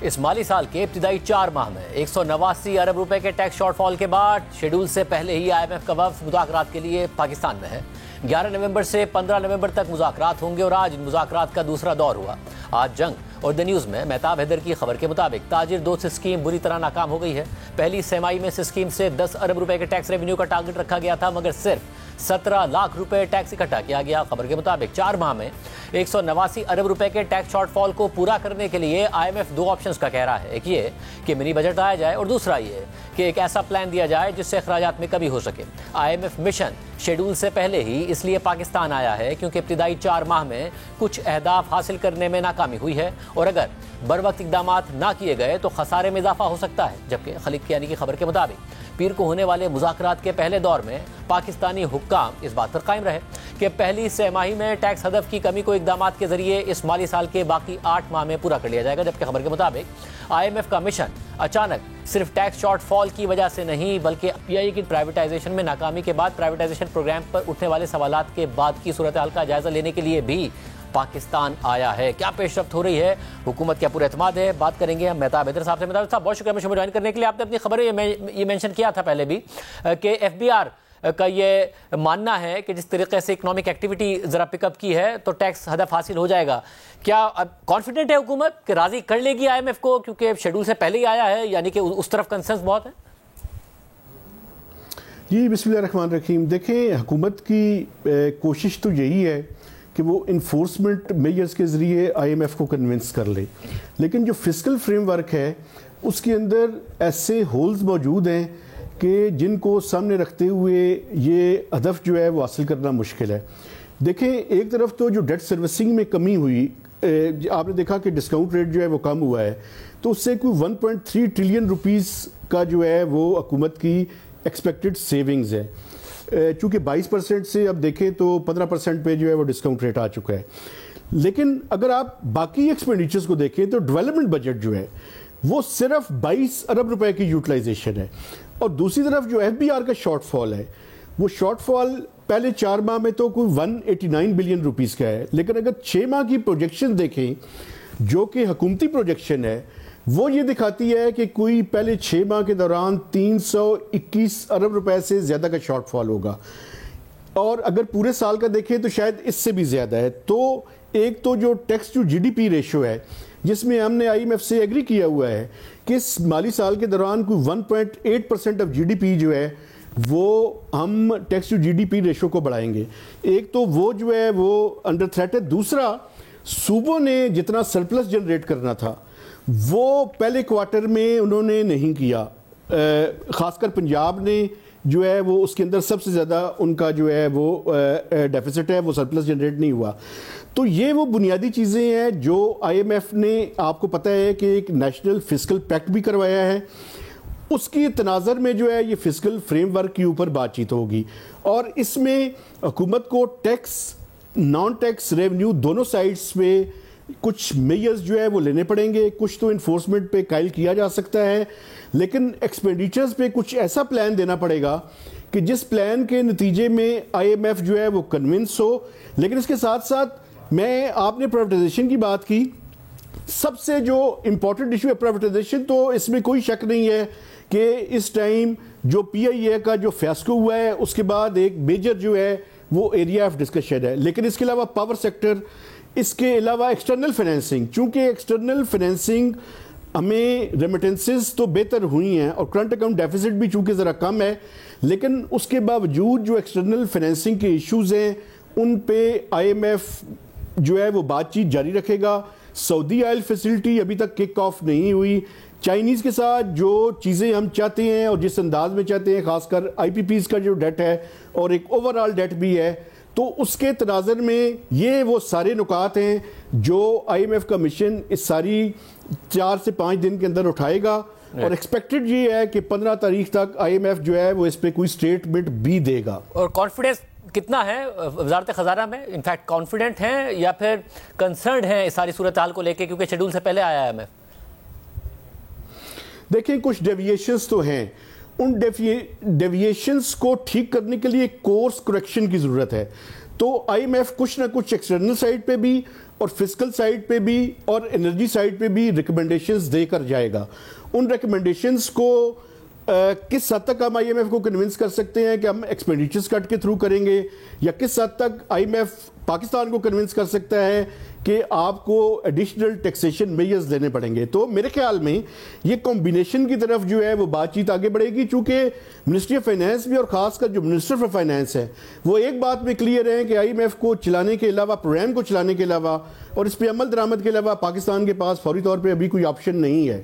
اس مالی سال کے ابتدائی 4 ماہ میں 189 ارب روپے کے ٹیکس شارٹ فال کے بعد شیڈول سے پہلے ہی IMF کا وفد مذاکرات کے لیے پاکستان میں ہے۔ 11 نومبر سے 15 نومبر تک مذاکرات ہوں گے اور آج ان مذاکرات کا دوسرا دور ہوا۔ آج جنگ اور دی نیوز میں مہتاب حیدر کی خبر کے مطابق تاجر دوست اسکیم بری طرح ناکام ہو گئی ہے۔ پہلی سہ-ماہی میں اس اسکیم سے 10 ارب روپے کے ٹیکس ریونیو کا ٹارگٹ رکھا گیا تھا، مگر صرف 17 لاکھ روپے ٹیکس اکٹھا کیا گیا۔ خبر کے مطابق 4 ماہ میں 189 ارب روپے کے ٹیکس شارٹ فال کو پورا کرنے کے لیے IMF 2 آپشنز کا کہہ رہا ہے۔ ایک یہ کہ منی بجٹ لایا جائے اور دوسرا یہ کہ ایک ایسا پلان دیا جائے جس سے اخراجات میں کمی ہو سکے۔ IMF مشن شیڈول سے پہلے ہی اس لیے پاکستان آیا ہے کیونکہ ابتدائی 4 ماہ میں کچھ اہداف حاصل کرنے میں ناکامی ہوئی ہے اور اگر بروقت اقدامات نہ کیے گئے تو خسارے میں اضافہ ہو سکتا ہے۔ جبکہ خلیق کیانی کی خبر کے مطابق پیر کو ہونے والے مذاکرات کے پہلے دور میں پاکستانی حکام اس بات پر قائم رہے کہ پہلی سہ-ماہی میں ٹیکس ہدف کی کمی کو اقدامات کے ذریعے اس مالی سال کے باقی 8 ماہ میں پورا کر لیا جائے گا۔ جبکہ خبر کے مطابق IMF کا مشن اچانک صرف ٹیکس شارٹ فال کی وجہ سے نہیں بلکہ PI کی پرائیویٹائزیشن میں ناکامی کے بعد پرائیویٹائزیشن پروگرام پر اٹھنے والے سوالات کے بعد کی صورتحال کا جائزہ لینے کے لیے بھی پاکستان آیا ہے۔ کیا پیش رفت ہو رہی ہے، حکومت کیا پورا اعتماد ہے، بات کریں گے ہم مہتاب حیدر صاحب سے۔ مہتاب صاحب بہت شکریہ مجھے جوائن کرنے کے لیے۔ آپ نے اپنی خبر یہ مینشن کیا تھا پہلے بھی کہ FBR کا یہ ماننا ہے کہ جس طریقے سے اکنامک ایکٹیویٹی ذرا پک اپ کی ہے تو ٹیکس ہدف حاصل ہو جائے گا۔ کیا کانفیڈنٹ ہے حکومت کہ راضی کر لے گی IMF کو، کیونکہ شیڈول سے پہلے ہی آیا ہے، یعنی کہ اس طرف کنسرنس بہت ہے؟ جی بسم اللہ الرحمن الرحیم۔ دیکھیں حکومت کی کوشش تو یہی ہے کہ وہ انفورسمنٹ میجرز کے ذریعے IMF کو کنونس کر لے، لیکن جو فسکل فریم ورک ہے اس کے اندر ایسے ہولز موجود ہیں کہ جن کو سامنے رکھتے ہوئے یہ ہدف جو ہے وہ حاصل کرنا مشکل ہے۔ دیکھیں ایک طرف تو جو ڈیٹ سروسنگ میں کمی ہوئی، آپ نے دیکھا کہ ڈسکاؤنٹ ریٹ جو ہے وہ کم ہوا ہے، تو اس سے کوئی 1.3 ٹریلین روپیز کا جو ہے وہ حکومت کی ایکسپیکٹڈ سیونگز ہے۔ چونکہ 22% سے اب دیکھیں تو 15% پہ جو ہے وہ ڈسکاؤنٹ ریٹ آ چکا ہے۔ لیکن اگر آپ باقی ایکسپینڈیچرز کو دیکھیں تو ڈیولپمنٹ بجٹ جو ہے وہ صرف 22 ارب روپے کی یوٹیلائزیشن ہے، اور دوسری طرف جو FBR کا شارٹ فال ہے وہ شارٹ فال پہلے 4 ماہ میں تو کوئی 189 بلین روپیز کا ہے، لیکن اگر 6 ماہ کی پروجیکشن دیکھیں جو کہ حکومتی پروجیکشن ہے وہ یہ دکھاتی ہے کہ کوئی پہلے 6 ماہ کے دوران 321 ارب روپے سے زیادہ کا شارٹ فال ہوگا، اور اگر پورے سال کا دیکھیں تو شاید اس سے بھی زیادہ ہے۔ تو ایک تو جو ٹیکس ٹو GDP ریشو ہے جس میں ہم نے IMF سے ایگری کیا ہوا ہے کہ اس مالی سال کے دوران کوئی 1.8% آف GDP جو ہے وہ ہم ٹیکس ٹو GDP ریشو کو بڑھائیں گے، ایک تو وہ جو ہے وہ انڈر تھریٹ ہے۔ دوسرا، صوبوں نے جتنا سرپلس جنریٹ کرنا تھا وہ پہلے کوارٹر میں انہوں نے نہیں کیا، خاص کر پنجاب نے جو ہے وہ اس کے اندر سب سے زیادہ ان کا جو ہے وہ ڈیفیسٹ ہے، وہ سرپلس جنریٹ نہیں ہوا۔ تو یہ وہ بنیادی چیزیں ہیں جو IMF نے، آپ کو پتہ ہے کہ ایک نیشنل فسکل پیکٹ بھی کروایا ہے، اس کی تناظر میں جو ہے یہ فسکل فریم ورک کے اوپر بات چیت ہوگی، اور اس میں حکومت کو ٹیکس نان ٹیکس ریونیو دونوں سائڈز پہ کچھ میجرز جو ہے وہ لینے پڑیں گے۔ کچھ تو انفورسمنٹ پہ قائل کیا جا سکتا ہے، لیکن ایکسپینڈیچرز پہ کچھ ایسا پلان دینا پڑے گا کہ جس پلان کے نتیجے میں IMF جو ہے وہ کنونس ہو۔ لیکن اس کے ساتھ ساتھ آپ نے پرائیویٹائزیشن کی بات کی، سب سے جو امپورٹنٹ ایشو ہے پرائیویٹائزیشن، تو اس میں کوئی شک نہیں ہے کہ اس ٹائم جو PIA کا جو فیاسکو ہوا ہے اس کے بعد ایک میجر جو ہے وہ ایریا آف ڈسکشن ہے۔ لیکن اس کے علاوہ پاور سیکٹر، اس کے علاوہ ایکسٹرنل فائنینسنگ، چونکہ ایکسٹرنل فائنینسنگ ہمیں ریمیٹنسز تو بہتر ہوئی ہیں اور کرنٹ اکاؤنٹ ڈیفیسٹ بھی چونکہ ذرا کم ہے، لیکن اس کے باوجود جو ایکسٹرنل فائنینسنگ کے ایشوز ہیں ان پہ IMF جو ہے وہ بات چیت جاری رکھے گا۔ سعودی آئل فیسلٹی ابھی تک کک آف نہیں ہوئی، چائنیز کے ساتھ جو چیزیں ہم چاہتے ہیں اور جس انداز میں چاہتے ہیں، خاص کر IPPs کا جو ڈیٹ ہے اور ایک اوورآل ڈیٹ بھی ہے، تو اس کے تناظر میں یہ وہ سارے نکات ہیں جو IMF کا مشن اس ساری 4 سے 5 دن کے اندر اٹھائے گا، اور ایکسپیکٹڈ یہ ہے کہ 15 تاریخ تک IMF جو ہے وہ اس پہ کوئی سٹیٹمنٹ بھی دے گا۔ اور کانفیڈنس کتنا ہے وزارت خزانہ میں؟ انفیکٹ کانفیڈنٹ ہیں یا پھر کنسرنڈ ہیں اس ساری صورتحال کو لے کے، کیونکہ شیڈول سے پہلے آیا ہے IMF؟ دیکھیں کچھ ڈیویشنز تو ہیں، ان ڈیویشنز کو ٹھیک کرنے کے لیے کورس کریکشن کی ضرورت ہے۔ تو آئی ایم ایف کچھ نہ کچھ ایکسٹرنل سائڈ پہ بھی اور فسکل سائڈ پہ بھی اور انرجی سائڈ پہ بھی ریکمنڈیشنز دے کر جائے گا. ان ریکمنڈیشنز کو کس حد تک ہم آئی ایم ایف کو کنونس کر سکتے ہیں کہ ہم ایکسپینڈیچرز کٹ کے تھرو کریں گے, یا کس حد تک آئی ایم ایف پاکستان کو کنونس کر سکتا ہے کہ آپ کو ایڈیشنل ٹیکسیشن میجرز لینے پڑیں گے. تو میرے خیال میں یہ کمبینیشن کی طرف جو ہے وہ بات چیت آگے بڑھے گی, چونکہ منسٹری آف فائنینس بھی اور خاص کر جو منسٹر آف فائنینس ہے وہ ایک بات میں کلیئر ہے کہ آئی ایم ایف کو چلانے کے علاوہ, پروگرام کو چلانے کے علاوہ اور اس پہ عمل درآمد کے علاوہ پاکستان کے پاس فوری طور پہ ابھی کوئی آپشن نہیں ہے.